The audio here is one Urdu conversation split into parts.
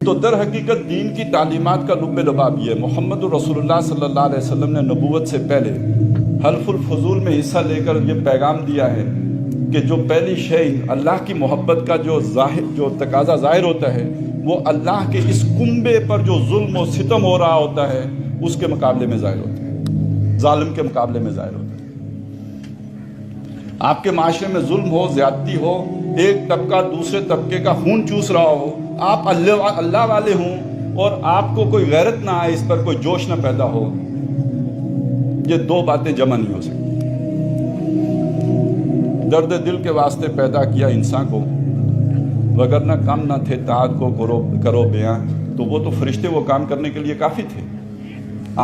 تو در حقیقت دین کی تعلیمات کا لب لباب یہ ہے۔ محمد رسول صلی اللہ علیہ وسلم نے نبوت سے پہلے حلف الفضول میں حصہ لے کر یہ پیغام دیا ہے کہ جو پہلی شے اللہ کی محبت کا جو تقاضا ظاہر ہوتا ہے وہ اللہ کے اس کنبے پر جو ظلم و ستم ہو رہا ہوتا ہے اس کے مقابلے میں ظاہر ہوتا ہے، ظالم کے مقابلے میں ظاہر ہوتا ہے۔ آپ کے معاشرے میں ظلم ہو، زیادتی ہو، ایک طبقہ دوسرے طبقے کا خون چوس رہا ہو، آپ اللہ والے ہوں اور آپ کو کوئی غیرت نہ آئے، اس پر کوئی جوش نہ پیدا ہو، یہ دو باتیں جمع نہیں ہو سکتی۔ درد دل کے واسطے پیدا کیا انسان کو، وگرنہ کم نہ تھے طاعت کو کرو بیاں، تو وہ تو فرشتے وہ کام کرنے کے لیے کافی تھے۔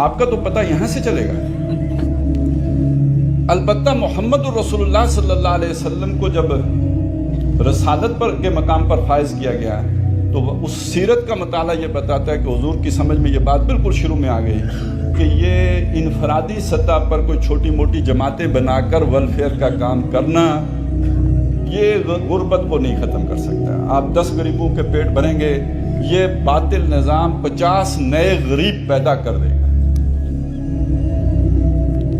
آپ کا تو پتہ یہاں سے چلے گا۔ البتہ محمد رسول اللہ صلی اللہ علیہ وسلم کو جب رسالت پر کے مقام پر فائز کیا گیا تو اس سیرت کا مطالعہ یہ بتاتا ہے کہ حضور کی سمجھ میں یہ بات بالکل شروع میں آ گئی کہ یہ انفرادی سطح پر کوئی چھوٹی موٹی جماعتیں بنا کر ویلفیئر کا کام کرنا یہ غربت کو نہیں ختم کر سکتا۔ آپ 10 غریبوں کے پیٹ بھریں گے، یہ باطل نظام 50 نئے غریب پیدا کر دے گا۔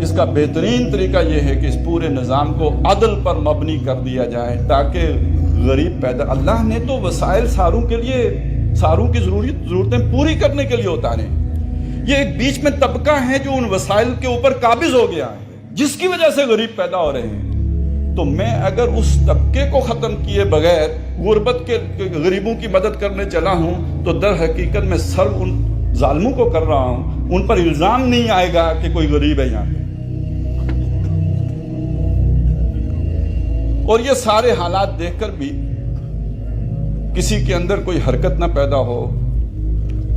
اس کا بہترین طریقہ یہ ہے کہ اس پورے نظام کو عدل پر مبنی کر دیا جائے تاکہ غریب پیدا، اللہ نے تو وسائل ساروں کی ضرورتیں پوری کرنے کے لیے اتارے، یہ ایک بیچ میں طبقہ ہے جو ان وسائل کے اوپر قابض ہو گیا ہے جس کی وجہ سے غریب پیدا ہو رہے ہیں۔ تو میں اگر اس طبقے کو ختم کیے بغیر غربت کے غریبوں کی مدد کرنے چلا ہوں تو در حقیقت میں سر ان ظالموں کو کر رہا ہوں، ان پر الزام نہیں آئے گا کہ کوئی غریب ہے یہاں پہ۔ اور یہ سارے حالات دیکھ کر بھی کسی کے اندر کوئی حرکت نہ پیدا ہو،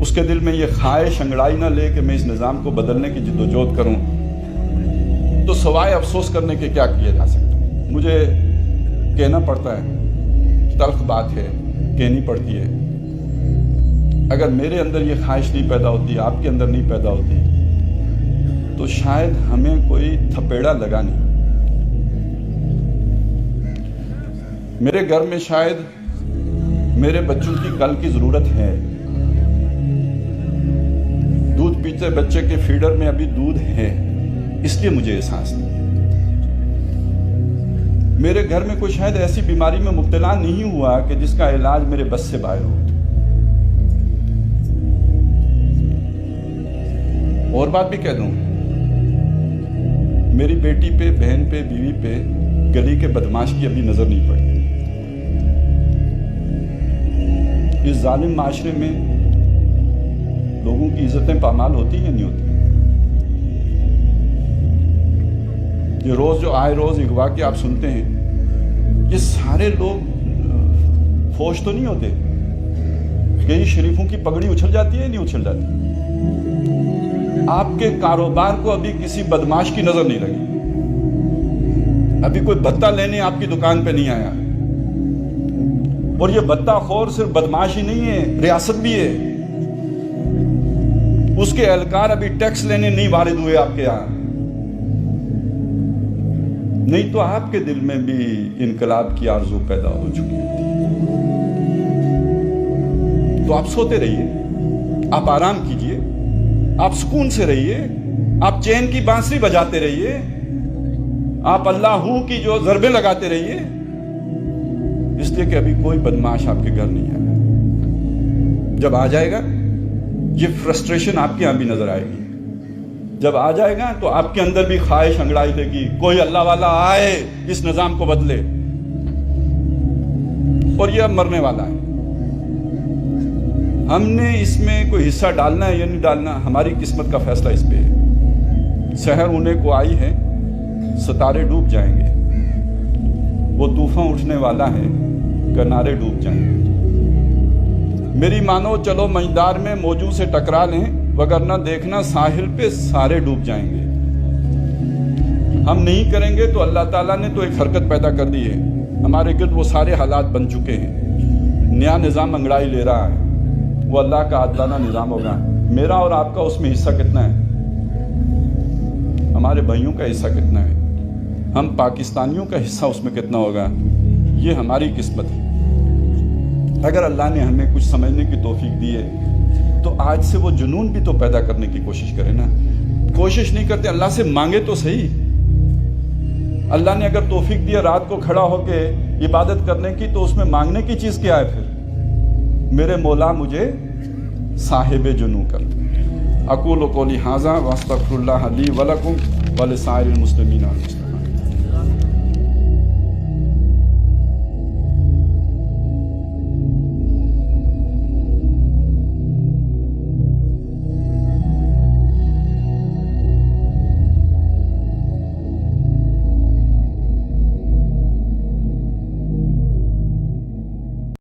اس کے دل میں یہ خواہش انگڑائی نہ لے کہ میں اس نظام کو بدلنے کی جدوجہد کروں، تو سوائے افسوس کرنے کے کیا کیا جا سکتا ہے؟ مجھے کہنا پڑتا ہے، تلخ بات ہے، کہنی پڑتی ہے، اگر میرے اندر یہ خواہش نہیں پیدا ہوتی، آپ کے اندر نہیں پیدا ہوتی، تو شاید ہمیں کوئی تھپیڑا لگا نہیں۔ میرے گھر میں شاید میرے بچوں کی کل کی ضرورت ہے، دودھ پیتے بچے کے فیڈر میں ابھی دودھ ہے، اس لیے مجھے احساس نہیں۔ میرے گھر میں کوئی شاید ایسی بیماری میں مبتلا نہیں ہوا کہ جس کا علاج میرے بس سے باہر ہو۔ اور بات بھی کہہ دوں، میری بیٹی پہ، بہن پہ، بیوی پہ گلی کے بدماش کی ابھی نظر نہیں پڑی۔ اس ظالم معاشرے میں لوگوں کی عزتیں پامال ہوتی یا نہیں ہوتی؟ یہ روز جو آئے روز اغوا کے آپ سنتے ہیں، یہ سارے لوگ فوج تو نہیں ہوتے کہ یہ شریفوں کی پگڑی اچھل جاتی ہے یا نہیں اچھل جاتی؟ آپ کے کاروبار کو ابھی کسی بدماش کی نظر نہیں لگی، ابھی کوئی بھتہ لینے آپ کی دکان پہ نہیں آیا، اور یہ بھتہ خور صرف بدماش ہی نہیں ہے، ریاست بھی ہے، اس کے اہلکار ابھی ٹیکس لینے نہیں وارد ہوئے آپ کے یہاں، نہیں تو آپ کے دل میں بھی انقلاب کی آرزو پیدا ہو چکی ہوتی۔ تو آپ سوتے رہیے، آپ آرام کیجئے، آپ سکون سے رہیے، آپ چین کی بانسری بجاتے رہیے، آپ اللہ ہو کی جو ضربیں لگاتے رہیے، اس لیے کہ ابھی کوئی بدماش آپ کے گھر نہیں آیا۔ جب آ جائے گا یہ فرسٹریشن آپ کے یہاں بھی نظر آئے گی، جب آ جائے گا تو آپ کے اندر بھی خواہش انگڑائی دے گی، کوئی اللہ والا آئے اس نظام کو بدلے، اور یہ اب مرنے والا ہے۔ ہم نے اس میں کوئی حصہ ڈالنا ہے یا نہیں ڈالنا، ہماری قسمت کا فیصلہ اس پہ ہے۔ سحر ہونے کو آئی ہے، ستارے ڈوب جائیں گے، وہ طوفان اٹھنے والا ہے، کنارے ڈوب جائیں گے۔ میری مانو چلو مجدار میں موجوں سے ٹکرا لیں، وگرنہ دیکھنا ساحل پہ سارے ڈوب جائیں گے۔ ہم نہیں کریں گے تو اللہ تعالیٰ نے تو ایک حرکت پیدا کر دی ہے، ہمارے گرد وہ سارے حالات بن چکے ہیں، نیا نظام انگڑائی لے رہا ہے، وہ اللہ کا عادلانہ نظام ہوگا۔ میرا اور آپ کا اس میں حصہ کتنا ہے؟ ہمارے بھائیوں کا حصہ کتنا ہے؟ ہم پاکستانیوں کا حصہ اس میں کتنا ہوگا؟ یہ ہماری قسمت ہے۔ اگر اللہ نے ہمیں کچھ سمجھنے کی توفیق دی ہے تو آج سے وہ جنون بھی تو پیدا کرنے کی کوشش کرے نا. کوشش نہیں کرتے, اللہ سے مانگے تو صحیح. اللہ نے اگر توفیق دیا رات کو کھڑا ہو کے عبادت کرنے کی, تو اس میں مانگنے کی چیز کیا ہے پھر؟ میرے مولا مجھے صاحب جنوں کر. اقول قولی ھذا واستغفر اللہ لی ولکم ولسائر المسلمین.